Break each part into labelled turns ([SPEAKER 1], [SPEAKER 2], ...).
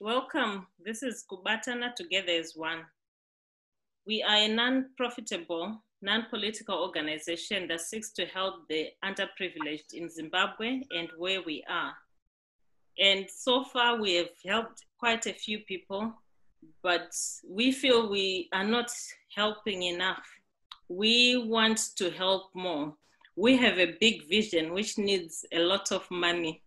[SPEAKER 1] Welcome. This is Kubatana Together As One. We are a non-profitable, non-political organization that seeks to help the underprivileged in Zimbabwe and where we are. And so far, we have helped quite a few people, but we feel we are not helping enough. We want to help more. We have a big vision which needs a lot of money.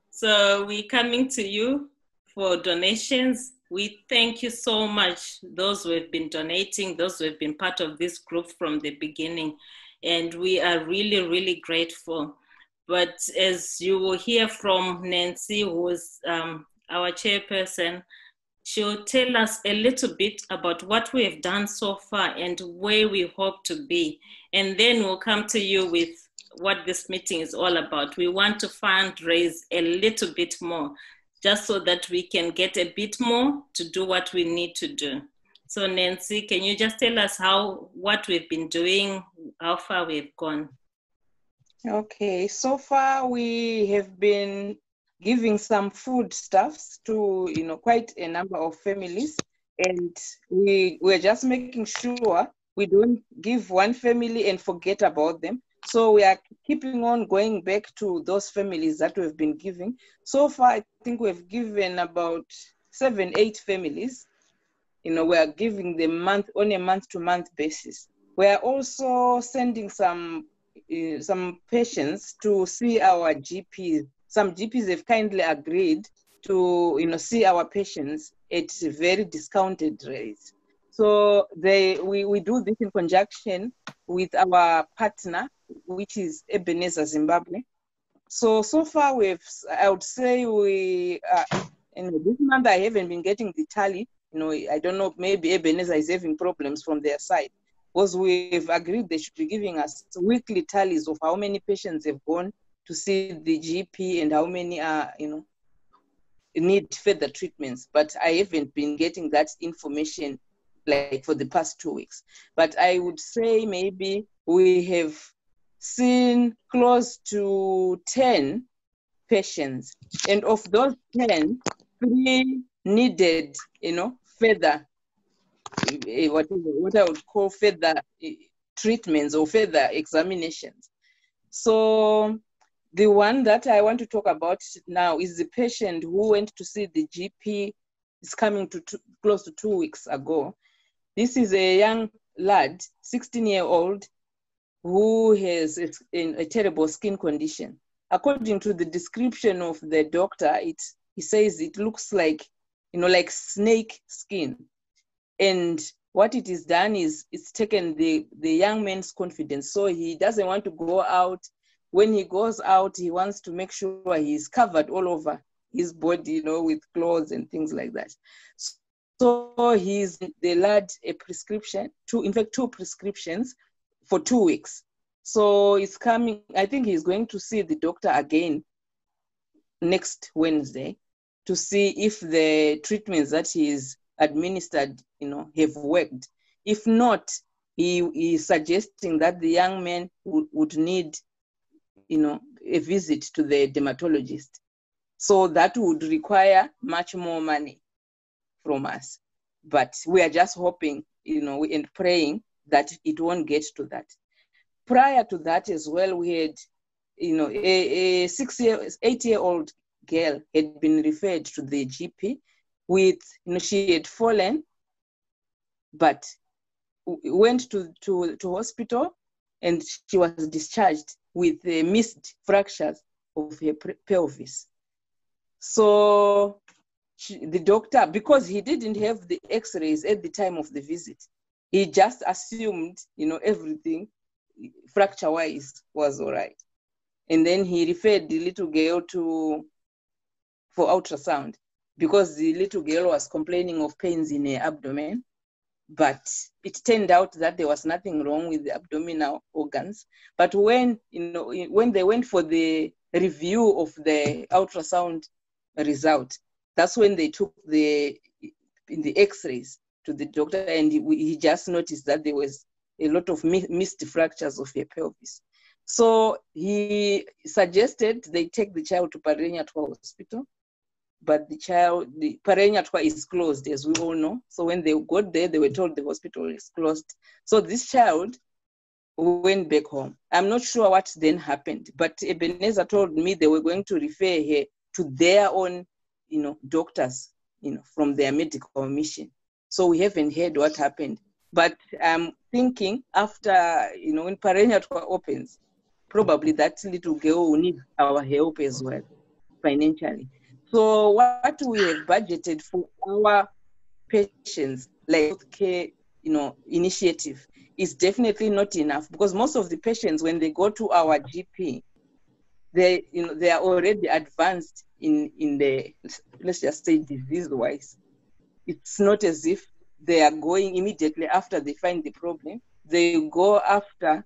[SPEAKER 1] So we're coming to you for donations. We thank you so much, those who have been donating, those who have been part of this group from the beginning. And we are really, really grateful. But as you will hear from Nancy, who is our chairperson, she'll tell us a little bit about what we have done so far and where we hope to be. And then we'll come to you with what this meeting is all about. We want to fundraise a little bit more, just so that we can get a bit more to do what we need to do. So Nancy, can you just tell us what we've been doing, how far we've gone?
[SPEAKER 2] Okay, so far we have been giving some foodstuffs to quite a number of families, and we're just making sure we don't give one family and forget about them. So we are keeping on going back to those families that we've been giving. So far, I think we've given about 7-8 families. We are giving them on a month-to-month basis. We are also sending some patients to see our GPs. Some GPs have kindly agreed to see our patients at very discounted rates. So we do this in conjunction with our partner, which is Ebenezer Zimbabwe. So far I would say this month I haven't been getting the tally. I don't know, maybe Ebenezer is having problems from their side, because we've agreed they should be giving us weekly tallies of how many patients have gone to see the GP and how many are, need further treatments. But I haven't been getting that information like for the past 2 weeks. But I would say maybe we have seen close to 10 patients. And of those 10, 3 needed, further, what I would call further treatments or further examinations. So the one that I want to talk about now is the patient who went to see the GP. Is coming to close to 2 weeks ago. This is a young lad, 16-year-old, who has a terrible skin condition. According to the description of the doctor, he says it looks like, like snake skin. And what it is done is it's taken the young man's confidence. So he doesn't want to go out. When he goes out, he wants to make sure he's covered all over his body, with clothes and things like that. So they lad a prescription, 2 prescriptions for 2 weeks. So it's coming, I think he's going to see the doctor again next Wednesday to see if the treatments that he's administered, have worked. If not, he is suggesting that the young man would need, a visit to the dermatologist. So that would require much more money from us. But we are just hoping, and praying that it won't get to that. Prior to that as well, we had, a 8-year-old girl had been referred to the GP with, she had fallen, but went to hospital, and she was discharged with missed fractures of her pelvis. So the doctor, because he didn't have the x-rays at the time of the visit, he just assumed, everything fracture-wise was all right. And then he referred the little girl for ultrasound, because the little girl was complaining of pains in her abdomen. But it turned out that there was nothing wrong with the abdominal organs. But when they went for the review of the ultrasound result, that's when they took the x-rays to the doctor, and he just noticed that there was a lot of missed fractures of her pelvis. So he suggested they take the child to Parenya Hospital. but the Parenyatwa is closed, as we all know. So when they got there, they were told the hospital is closed. So this child went back home. I'm not sure what then happened, but Ebenezer told me they were going to refer her to their own, doctors, from their medical mission. So we haven't heard what happened. But I'm thinking after, when Parenyatwa opens, probably that little girl will need our help as well, financially. So what we have budgeted for our patients, like healthcare, initiative, is definitely not enough, because most of the patients, when they go to our GP, they are already advanced in the, let's just say, disease-wise. It's not as if they are going immediately after they find the problem. They go after,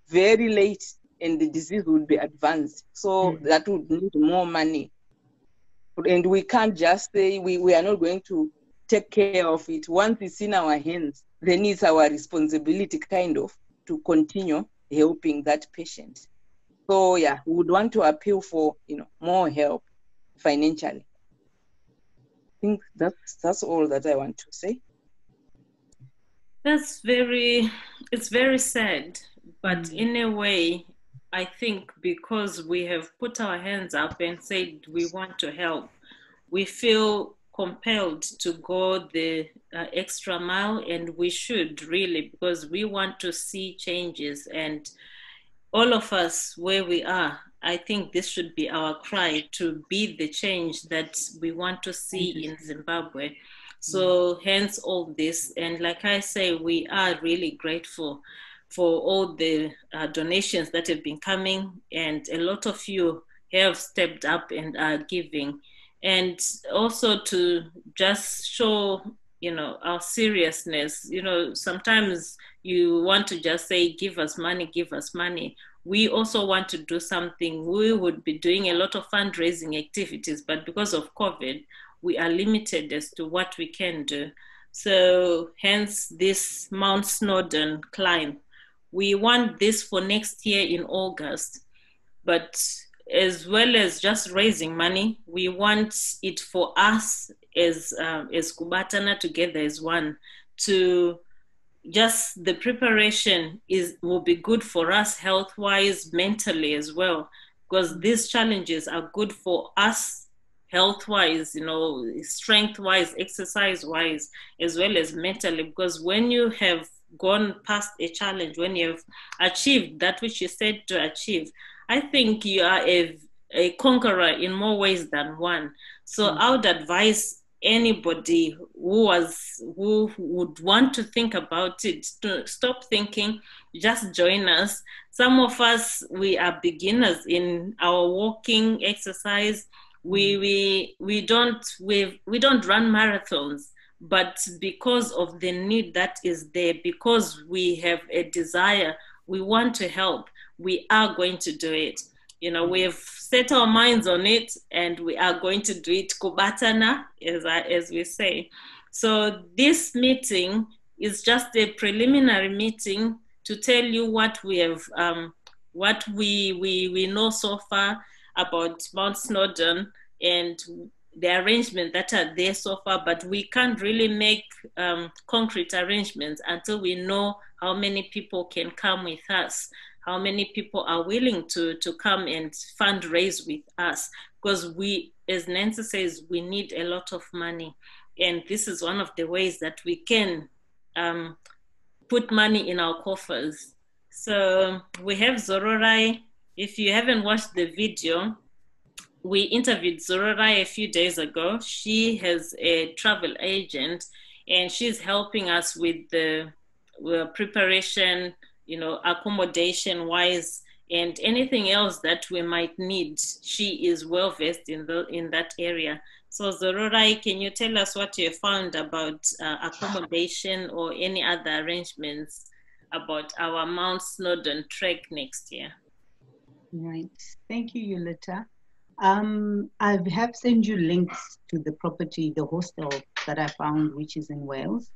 [SPEAKER 2] very late, and the disease would be advanced. So that would need more money. And we can't just say we are not going to take care of it. Once it's in our hands, then it's our responsibility kind of to continue helping that patient. So yeah, we would want to appeal for, more help financially. I think that's all that I want to say.
[SPEAKER 1] It's very sad, but in a way, I think because we have put our hands up and said we want to help, we feel compelled to go the extra mile, and we should really, because we want to see changes. And all of us where we are, I think this should be our cry, to be the change that we want to see in Zimbabwe. So hence all this. And like I say, we are really grateful for all the donations that have been coming, and a lot of you have stepped up and are giving. And also to just show, our seriousness. Sometimes you want to just say, give us money, give us money. We also want to do something. We would be doing a lot of fundraising activities, but because of COVID, we are limited as to what we can do. So hence this Mount Snowdon climb. We want this for next year in August, but as well as just raising money, we want it for us as Kubatana Together as One, to just the preparation will be good for us health-wise, mentally as well, because these challenges are good for us health-wise, strength-wise, exercise-wise, as well as mentally, because when you have gone past a challenge, when you have achieved that which you said to achieve, I think you are a conqueror in more ways than one. So I would advise anybody who would want to think about it to stop thinking, just join us. Some of us, we are beginners in our walking exercise. We don't run marathons, but because of the need that is there, because we have a desire, we want to help, we are going to do it. We've set our minds on it, and we are going to do it Kubatana, as we say. So this meeting is just a preliminary meeting to tell you what we have, what we know so far about Mount Snowdon and the arrangements that are there so far, but we can't really make concrete arrangements until we know how many people can come with us, how many people are willing to come and fundraise with us, because we, as Nancy says, we need a lot of money. And this is one of the ways that we can put money in our coffers. So we have Zororai. If you haven't watched the video, we interviewed Zororai a few days ago. She has a travel agent, and she's helping us with the preparation, accommodation wise, and anything else that we might need. She is well versed in that area. So Zororai, can you tell us what you found about accommodation or any other arrangements about our Mount Snowdon trek next year?
[SPEAKER 3] Right. Thank you, Yolita. I have sent you links to the property, the hostel that I found, which is in Wales,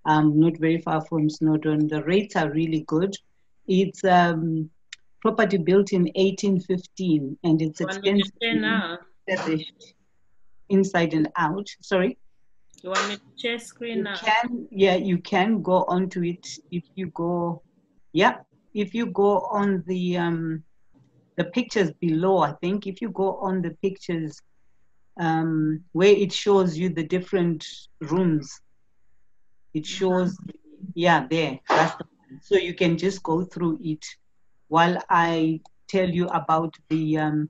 [SPEAKER 3] not very far from Snowdon. The rates are really good. It's property built in 1815, and it's expensive. inside and out. Sorry?
[SPEAKER 1] You want me to share screen now?
[SPEAKER 3] You can go onto it if you go, if you go on the pictures below, I think, if you go on the pictures where it shows you the different rooms, it shows, there, that's the one. So you can just go through it while I tell you about the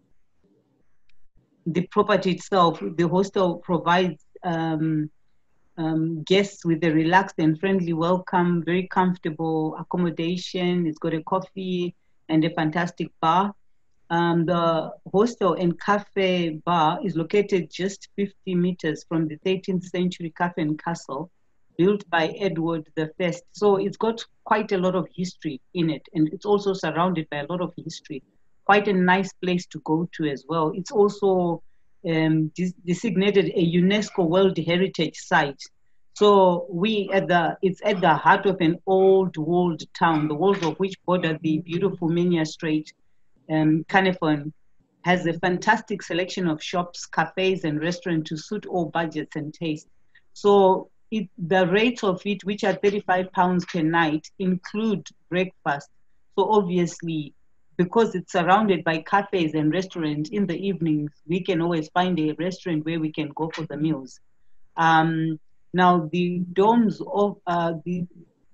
[SPEAKER 3] property itself. The hostel provides guests with a relaxed and friendly welcome, very comfortable accommodation. It's got a coffee and a fantastic bar. The hostel and cafe bar is located just 50 meters from the 13th century cafe and castle built by Edward I. So it's got quite a lot of history in it, and it's also surrounded by a lot of history. Quite a nice place to go to as well. It's also designated a UNESCO World Heritage Site. So it's at the heart of an old walled town, the walls of which border the beautiful Minya Strait. Carnarvon has a fantastic selection of shops, cafes, and restaurants to suit all budgets and tastes. So the rates of it, which are £35 per night, include breakfast. So obviously, because it's surrounded by cafes and restaurants, in the evenings, we can always find a restaurant where we can go for the meals. Now, the domes of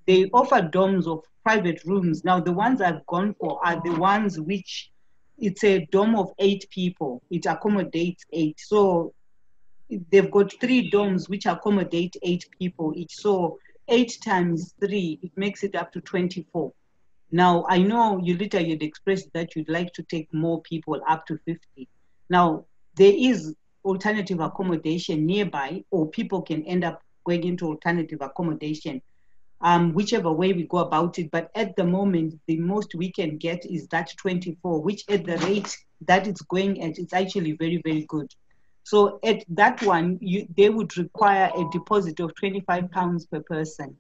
[SPEAKER 3] they offer domes of private rooms. Now, the ones I've gone for are the ones which it's a dome of 8 people. It accommodates 8. So they've got 3 domes which accommodate 8 people each. So 8 times 3, it makes it up to 24. Now, I know Yulita, you'd expressed that you'd like to take more people up to 50. Now, there is alternative accommodation nearby, or people can end up going into alternative accommodation, whichever way we go about it. But at the moment, the most we can get is that 24, which at the rate that it's going at, it's actually very, very good. So at that one, they would require a deposit of £25 per person,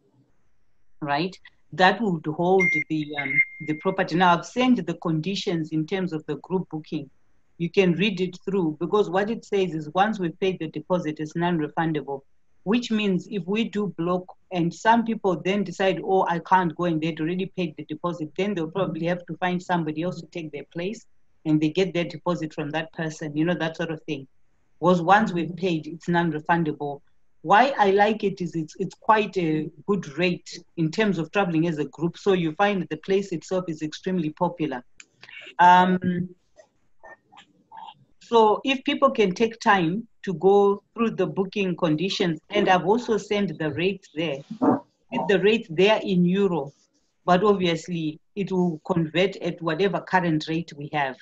[SPEAKER 3] right? That would hold the property. Now, I've sent the conditions in terms of the group booking. You can read it through, because what it says is once we pay the deposit, it's non-refundable, which means if we do block and some people then decide, oh, I can't go, and they'd already paid the deposit, then they'll probably have to find somebody else to take their place, and they get their deposit from that person, that sort of thing. Was once we've paid, it's non-refundable. Why I like it is it's quite a good rate in terms of traveling as a group. So you find the place itself is extremely popular. So if people can take time to go through the booking conditions, and I've also sent the rates there. The rates there in euro, but obviously it will convert at whatever current rate we have.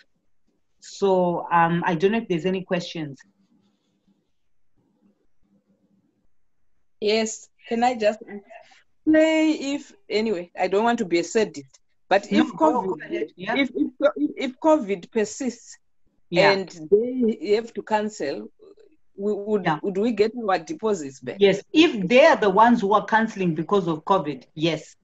[SPEAKER 3] So I don't know if there's any questions.
[SPEAKER 2] Yes, can I just play anyway, I don't want to be a sadist, but if COVID persists and they have to cancel, would we get our deposits back?
[SPEAKER 3] Yes, if they are the ones who are canceling because of COVID, yes.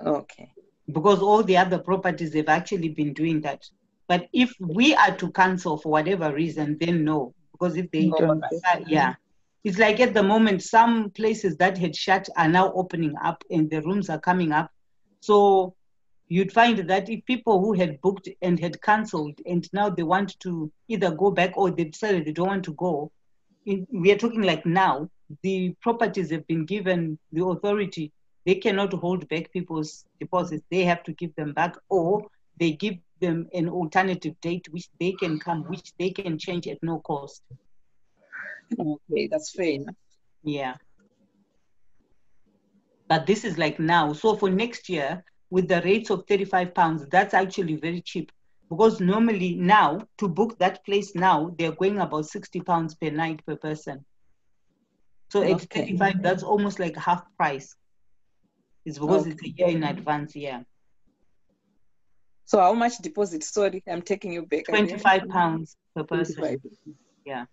[SPEAKER 2] Okay.
[SPEAKER 3] Because all the other properties have actually been doing that. But if we are to cancel for whatever reason, then no. Because if they don't, it's like at the moment, some places that had shut are now opening up and the rooms are coming up. So you'd find that if people who had booked and had cancelled and now they want to either go back or they decided they don't want to go, we are talking like now, the properties have been given the authority. They cannot hold back people's deposits. They have to give them back, or they give them an alternative date which they can come, which they can change at no cost.
[SPEAKER 2] Okay, that's fair enough.
[SPEAKER 3] Yeah. But this is like now. So for next year, with the rates of £35, that's actually very cheap. Because normally now, to book that place now, they're going about £60 per night per person. So at 35, that's almost like half price. It's because it's a year in advance,
[SPEAKER 2] So how much deposit? Sorry, I'm taking you back.
[SPEAKER 3] £25 per person. 25. Yeah.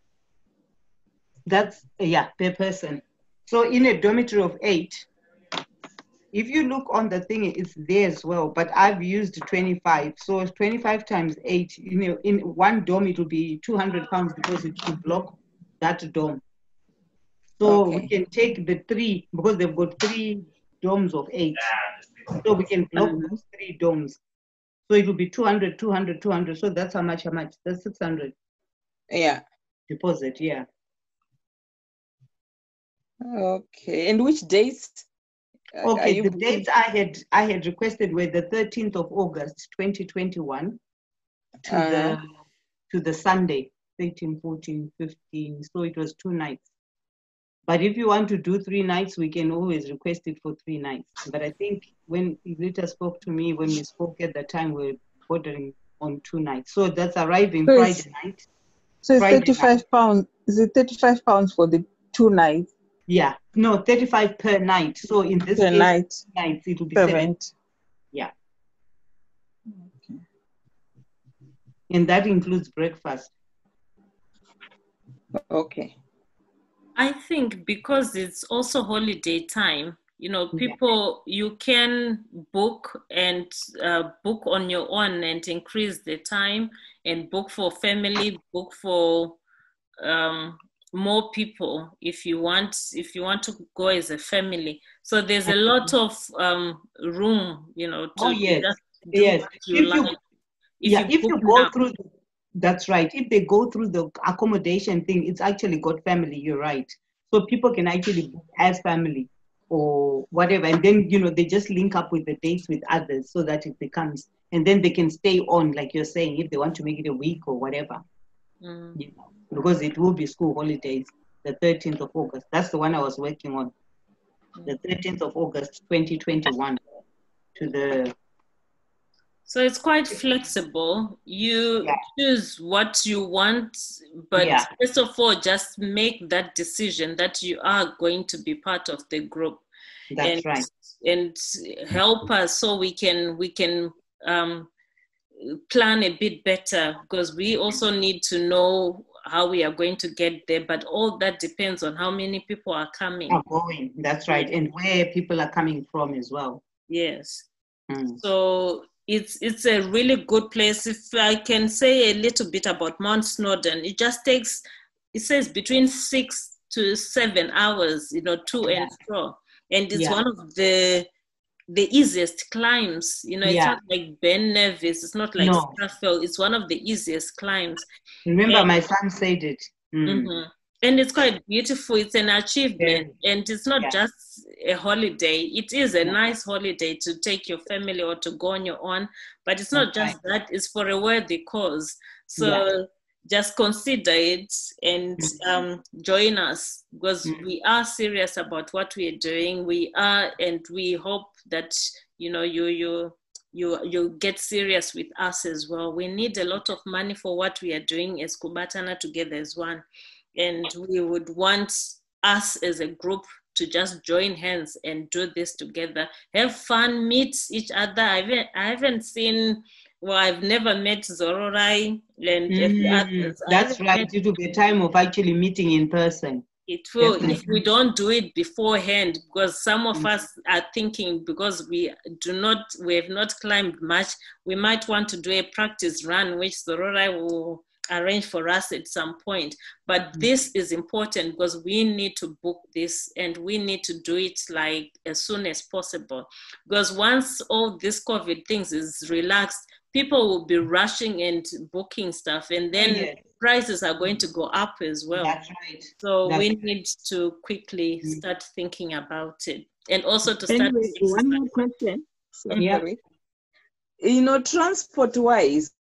[SPEAKER 3] That's, per person. So in a dormitory of 8, if you look on the thing, it's there as well, but I've used 25. So 25 times 8, in one dorm, it will be £200 deposit to block. that dome. So we
[SPEAKER 2] Okay.
[SPEAKER 3] can take the 3, because they've got 3 domes of 8. So we can block those 3 domes. So it will be 200, 200, 200. So that's how much? That's 600
[SPEAKER 2] Yeah.
[SPEAKER 3] deposit, yeah.
[SPEAKER 2] Okay. And which dates?
[SPEAKER 3] Okay, the dates I had requested were the 13th of August, 2021 to the Sunday, 13, 14, 15. So it was 2 nights. But if you want to do 3 nights, we can always request it for 3 nights. But I think when Rita spoke to me, when we spoke at the time, we were ordering on 2 nights. So that's arriving
[SPEAKER 4] So
[SPEAKER 3] Friday night.
[SPEAKER 4] So it's
[SPEAKER 3] Friday
[SPEAKER 4] 35
[SPEAKER 3] night.
[SPEAKER 4] pounds. Is it 35 pounds for the 2 nights?
[SPEAKER 3] Yeah, no, 35 per night. So in this
[SPEAKER 4] Per
[SPEAKER 3] case,
[SPEAKER 4] night.
[SPEAKER 3] nights, it will be
[SPEAKER 4] 7.
[SPEAKER 3] 7. Yeah. And that includes breakfast.
[SPEAKER 2] Okay.
[SPEAKER 1] I think because it's also holiday time, people, you can book and book on your own and increase the time and book for family, book for more people if you want to go as a family. So there's a lot of room, to just do what you like.
[SPEAKER 3] If you go through, that's right. If they go through the accommodation thing, it's actually got family, you're right. So people can actually book as family or whatever. And then, they just link up with the dates with others so that it becomes, and then they can stay on, like you're saying, if they want to make it a week or whatever. Because it will be school holidays, the 13th of August. That's the one I was working on. The 13th of August, 2021 to the...
[SPEAKER 1] So it's quite flexible. You choose what you want, but first of all, just make that decision that you are going to be part of the group.
[SPEAKER 3] That's right.
[SPEAKER 1] And help us so we can plan a bit better, because we also need to know how we are going to get there. But all that depends on how many people are coming.
[SPEAKER 3] That's right. And where people are coming from as well.
[SPEAKER 1] Yes. So it's a really good place. If I can say a little bit about Mount Snowdon, it says between 6 to 7 hours, to and fro. And it's one of the easiest climbs. It's not like Ben Nevis, it's not like Strathfield. It's one of the easiest climbs.
[SPEAKER 3] Remember, my son said it.
[SPEAKER 1] And it's quite beautiful. It's an achievement. And it's not just a holiday. It is a nice holiday to take your family or to go on your own. But it's not just that. It's for a worthy cause. So just consider it and join us, because we are serious about what we are doing. We are, and we hope that, you get serious with us as well. We need a lot of money for what we are doing as Kubatana Together As One. And we would want us as a group to just join hands and do this together. Have fun, meet each other. I haven't seen, I've never met Zororai and the others.
[SPEAKER 3] That's right. It will be a time of actually meeting in person.
[SPEAKER 1] It will, if we don't do it beforehand, because some of us are thinking, because we have not climbed much, we might want to do a practice run, which Zororai will arrange for us at some point. But this is important, because we need to book this, and we need to do it like as soon as possible, because once all this COVID things is relaxed, people will be rushing and booking stuff, and then prices are going to go up as well.
[SPEAKER 3] That's right.
[SPEAKER 1] So we need to quickly start thinking about it, and also to start.
[SPEAKER 2] Anyway, one more question. Transport-wise,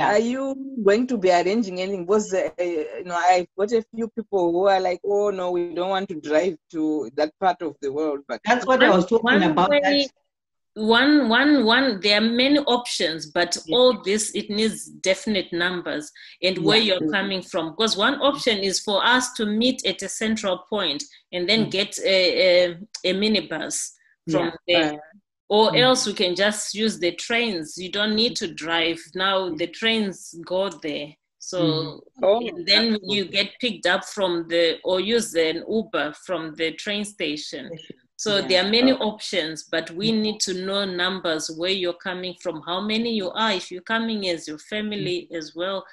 [SPEAKER 2] are you going to be arranging anything? Because I've got a few people who are like, oh no, we don't want to drive to that part of the world. But
[SPEAKER 3] that's what I was talking about.
[SPEAKER 1] There are many options, but all this, it needs definite numbers and where you're coming from. Because one option is for us to meet at a central point and then get a minibus from there. Or else we can just use the trains. You don't need to drive. Now the trains go there. So and then you get picked up or use an Uber from the train station. So there are many options, but we need to know numbers, where you're coming from, how many you are, if you're coming as your family as well.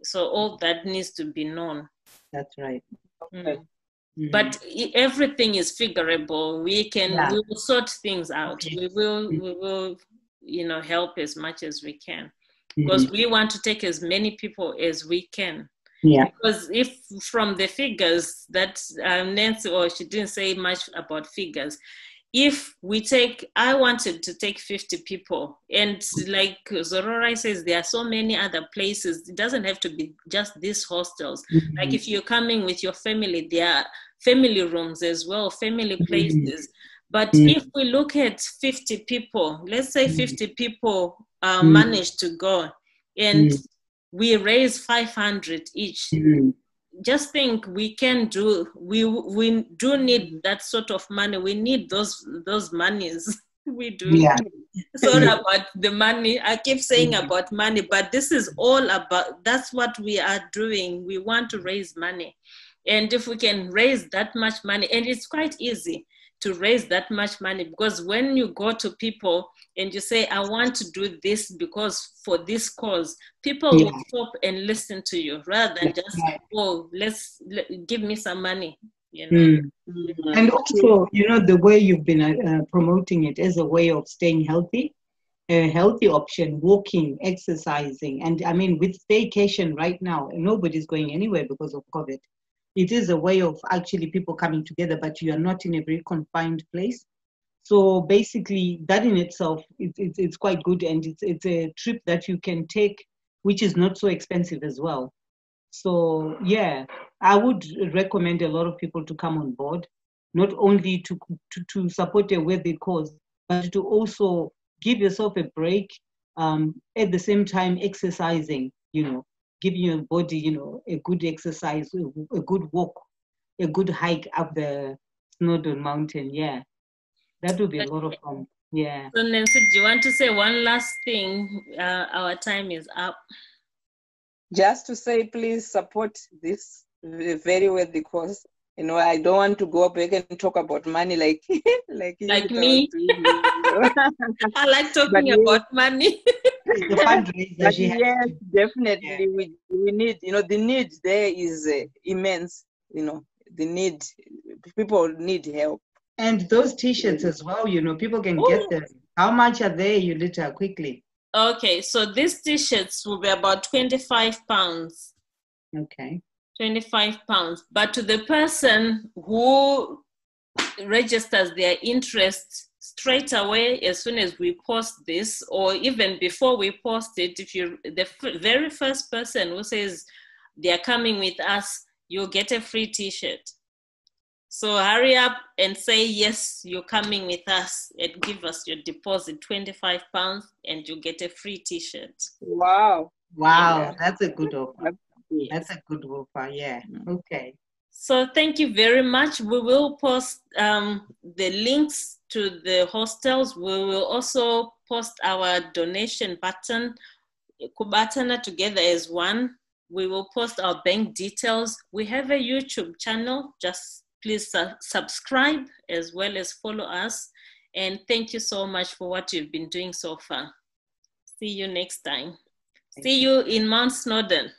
[SPEAKER 1] So all that needs to be known.
[SPEAKER 3] That's right.
[SPEAKER 2] Okay.
[SPEAKER 1] But everything is figurable. We will sort things out.
[SPEAKER 3] Okay.
[SPEAKER 1] We will, help as much as we can, because we want to take as many people as we can.
[SPEAKER 3] Yeah.
[SPEAKER 1] Because if from the figures that Nancy, or she didn't say much about figures, if we I wanted to take 50 people, and like Zorora says, there are so many other places. It doesn't have to be just these hostels. Like if you're coming with your family, there are family rooms as well, family places. But if we look at 50 people, let's say 50 people managed to go, and we raise 500 each. Just think, we do need that sort of money. We need those monies. We do.
[SPEAKER 3] Yeah.
[SPEAKER 1] It's all about the money. I keep saying about money, but this is all about, that's what we are doing. We want to raise money. And if we can raise that much money, and it's quite easy to raise that much money, because when you go to people and you say, I want to do this because for this cause, people will stop and listen to you, rather than just, give me some money,
[SPEAKER 3] And also, the way you've been promoting it as a way of staying healthy, a healthy option, walking, exercising. And I mean, with staycation right now, nobody's going anywhere because of COVID. It is a way of actually people coming together, but you are not in a very confined place. So basically, that in itself, it's quite good, and it's a trip that you can take, which is not so expensive as well. So yeah, I would recommend a lot of people to come on board, not only to support a worthy cause, but to also give yourself a break. At the same time, exercising, giving your body, a good exercise, a good walk, a good hike up the Snowdon mountain. Yeah, that would be a lot of fun. Yeah.
[SPEAKER 1] So Nancy, do you want to say one last thing? Our time is up.
[SPEAKER 2] Just to say, please support this very worthy cause. I don't want to go back and talk about money like
[SPEAKER 1] me. I like talking about money.
[SPEAKER 3] The fundraiser.
[SPEAKER 2] Yes, definitely. We need, the need there is immense. The need, people need help.
[SPEAKER 3] And those T-shirts as well, people can get them. How much are they, Yulita, quickly?
[SPEAKER 1] Okay, so these T-shirts will be about £25.
[SPEAKER 3] Okay.
[SPEAKER 1] £25. But to the person who registers their interest straight away, as soon as we post this, or even before we post it, if you're the very first person who says they're coming with us, you'll get a free T-shirt. So hurry up and say, yes, you're coming with us, and give us your deposit, £25, and you get a free T-shirt.
[SPEAKER 2] Wow.
[SPEAKER 3] Yeah. That's a good offer. That's a good offer, yeah. Okay.
[SPEAKER 1] So thank you very much. We will post the links to the hostels. We will also post our donation button, Kubatana Together As One. We will post our bank details. We have a YouTube channel. Just please subscribe as well as follow us. And thank you so much for what you've been doing so far. See you next time. See you in Mount Snowdon.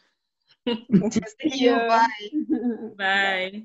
[SPEAKER 3] See you. Bye.
[SPEAKER 1] Bye.